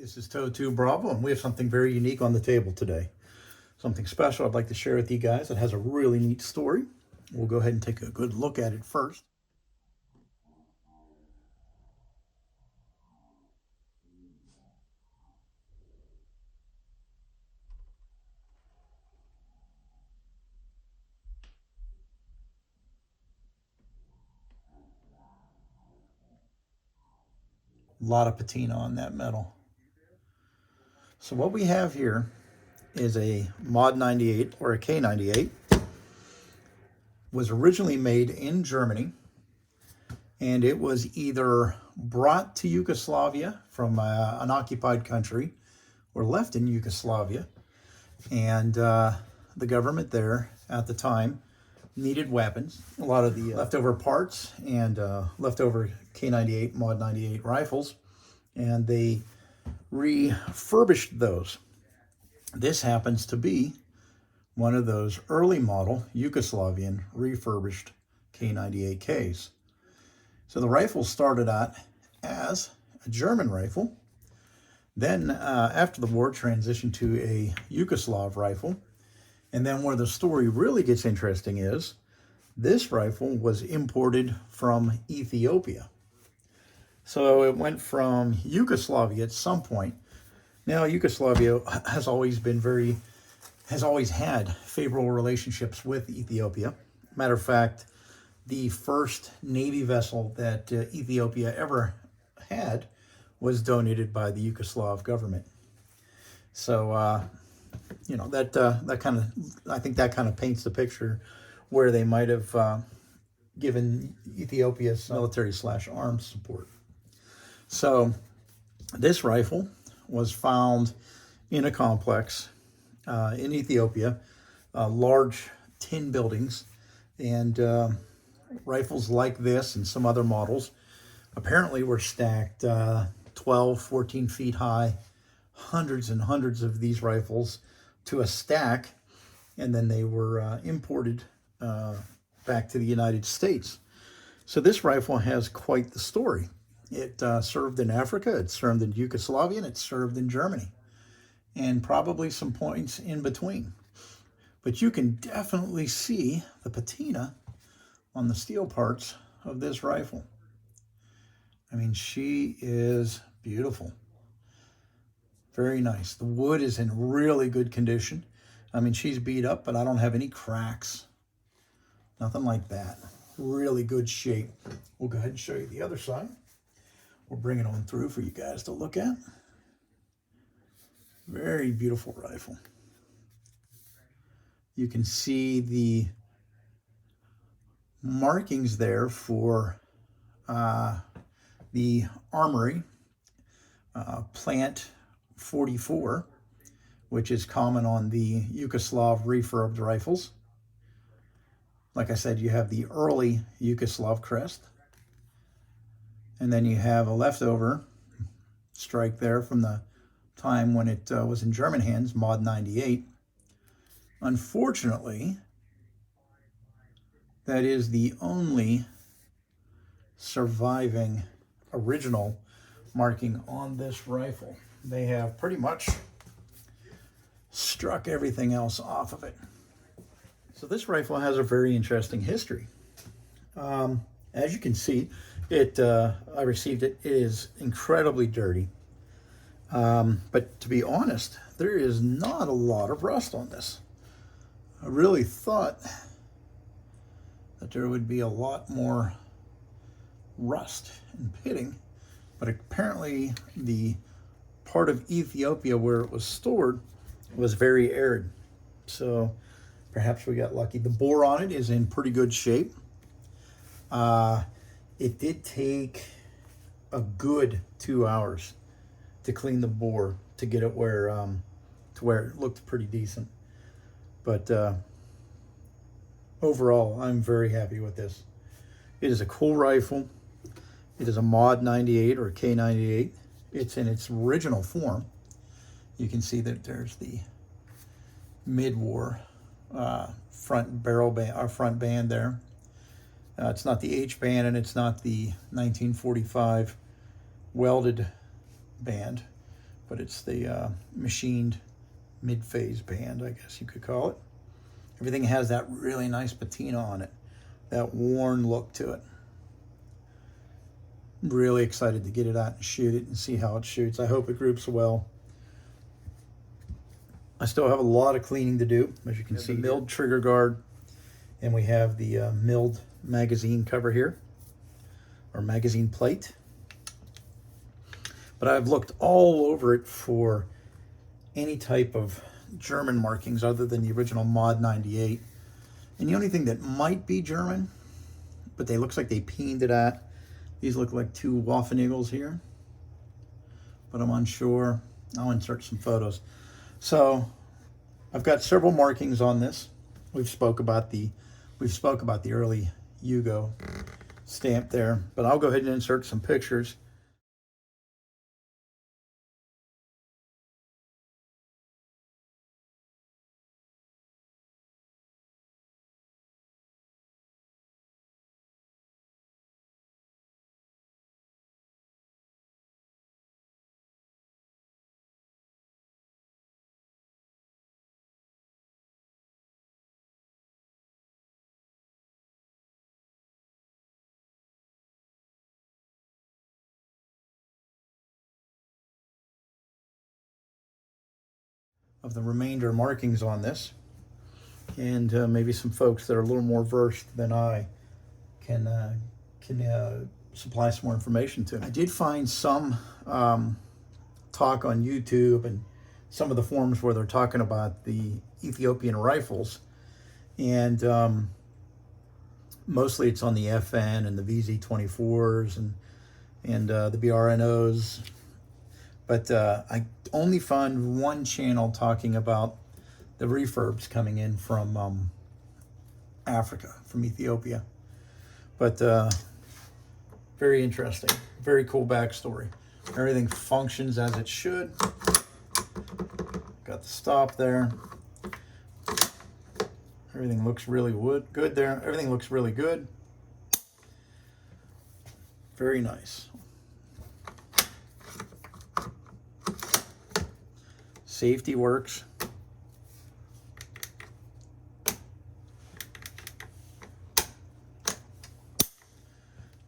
This is Toe 2 Bravo, and we have something very unique on the table today. Something special I'd like to share with you guys that has a really neat story. We'll go ahead and take a good look at it first. A lot of patina on that metal. So what we have here is a Mod 98 or a K98. Was originally made in Germany, and it was either brought to Yugoslavia from an occupied country or left in Yugoslavia, and the government there at the time needed weapons. A lot of the leftover parts and leftover K98, Mod 98 rifles, and they refurbished those. This happens to be one of those early model Yugoslavian refurbished K98Ks. So the rifle started out as a German rifle, then after the war transitioned to a Yugoslav rifle, and then where the story really gets interesting is this rifle was imported from Ethiopia. So it went from Yugoslavia at some point. Now Yugoslavia has always had favorable relationships with Ethiopia. Matter of fact, the first Navy vessel that Ethiopia ever had was donated by the Yugoslav government. So, I think that kind of paints the picture where they might have given Ethiopia's military/arms support. So, this rifle was found in a complex in Ethiopia, large tin buildings, and rifles like this and some other models apparently were stacked 12, 14 feet high, hundreds and hundreds of these rifles to a stack, and then they were imported back to the United States. So this rifle has quite the story. It served in Africa, it served in Yugoslavia, and it served in Germany, and probably some points in between. But you can definitely see the patina on the steel parts of this rifle. I mean, she is beautiful. Very nice. The wood is in really good condition. I mean, she's beat up, but I don't have any cracks. Nothing like that. Really good shape. We'll go ahead and show you the other side. We'll bring it on through for you guys to look at. Very beautiful rifle. You can see the markings there for the armory, plant 44, which is common on the Yugoslav refurbed rifles. Like I said, you have the early Yugoslav crest, and then you have a leftover strike there from the time when it was in German hands, Mod 98. Unfortunately, that is the only surviving original marking on this rifle. They have pretty much struck everything else off of it. So this rifle has a very interesting history. As you can see, I received it. It is incredibly dirty. But to be honest, there is not a lot of rust on this. I really thought that there would be a lot more rust and pitting, but apparently the part of Ethiopia where it was stored was very arid. So perhaps we got lucky. The bore on it is in pretty good shape. It did take a good 2 hours to clean the bore to get it where to where it looked pretty decent. But overall, I'm very happy with this. It is a cool rifle. It is a Mod 98 or K98. It's in its original form. You can see that there's the mid-war front barrel band, front band there. It's not the H band, and it's not the 1945 welded band, but it's the machined mid-phase band, I guess you could call it. Everything has that really nice patina on it, that worn look to it. I'm really excited to get it out and shoot it and see how it shoots. I hope it groups well. I still have a lot of cleaning to do, as you can see. Milled trigger guard, and we have the milled magazine cover here, or magazine plate. But I've looked all over it for any type of German markings other than the original Mod 98. And the only thing that might be German, but they looks like they peened it at. These look like two Waffen Eagles here, but I'm unsure. I'll insert some photos. So I've got several markings on this. We've spoke about the early Yugo stamp there, but I'll go ahead and insert some pictures. Of the remainder markings on this, and maybe some folks that are a little more versed than I can supply some more information to. I did find some talk on YouTube and some of the forums where they're talking about the Ethiopian rifles, and mostly it's on the FN and the VZ24s and the BRNOs. But I only found one channel talking about the refurbs coming in from Africa, from Ethiopia. But very interesting, very cool backstory. Everything functions as it should. Got the stop there. Everything looks really good there. Everything looks really good. Very nice. Safety works.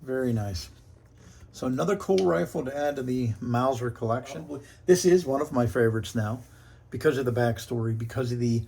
Very nice. So another cool rifle to add to the Mauser collection. This is one of my favorites now because of the backstory, because of the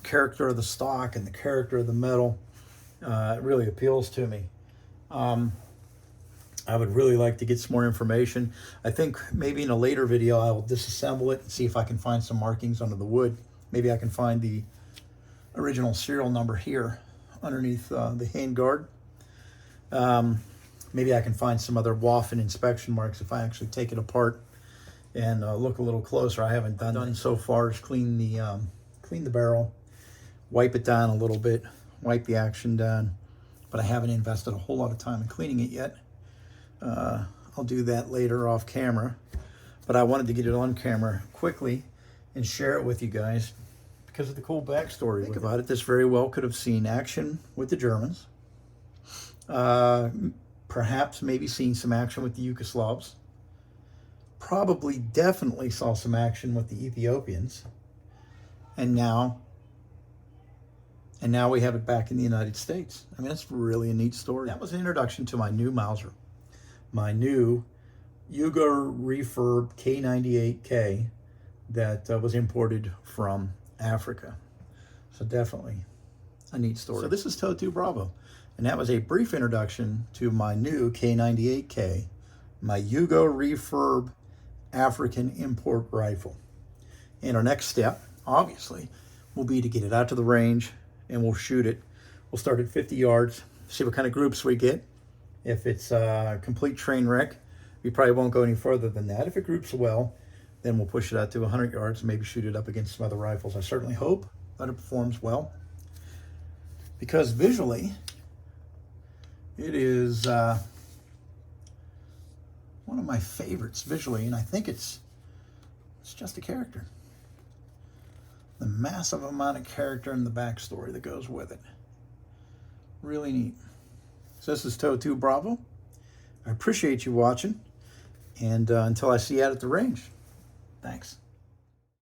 character of the stock and the character of the metal. It really appeals to me. I would really like to get some more information. I think maybe in a later video I will disassemble it and see if I can find some markings under the wood. Maybe I can find the original serial number here underneath the handguard. Maybe I can find some other Waffen inspection marks if I actually take it apart and look a little closer. I haven't done so far is clean the barrel, wipe it down a little bit, wipe the action down, but I haven't invested a whole lot of time in cleaning it yet. I'll do that later off camera, but I wanted to get it on camera quickly and share it with you guys because of the cool backstory. Think about it, this very well could have seen action with the Germans, perhaps maybe seen some action with the Yugoslavs, probably definitely saw some action with the Ethiopians, and now we have it back in the United States. I mean, that's really a neat story. That was an introduction to my new Mauser, my new Yugo Refurb K98k that was imported from Africa. So definitely a neat story. So this is Toe2 Bravo, and that was a brief introduction to my new K98k, my Yugo Refurb African import rifle. And our next step, obviously, will be to get it out to the range and we'll shoot it. We'll start at 50 yards, see what kind of groups we get. If it's a complete train wreck, we probably won't go any further than that. If it groups well, then we'll push it out to 100 yards and maybe shoot it up against some other rifles. I certainly hope that it performs well, because visually, it is one of my favorites visually, and I think it's just a character. The massive amount of character and the backstory that goes with it. Really neat. So this is Toe2 Bravo. I appreciate you watching. And until I see you out at the range, thanks.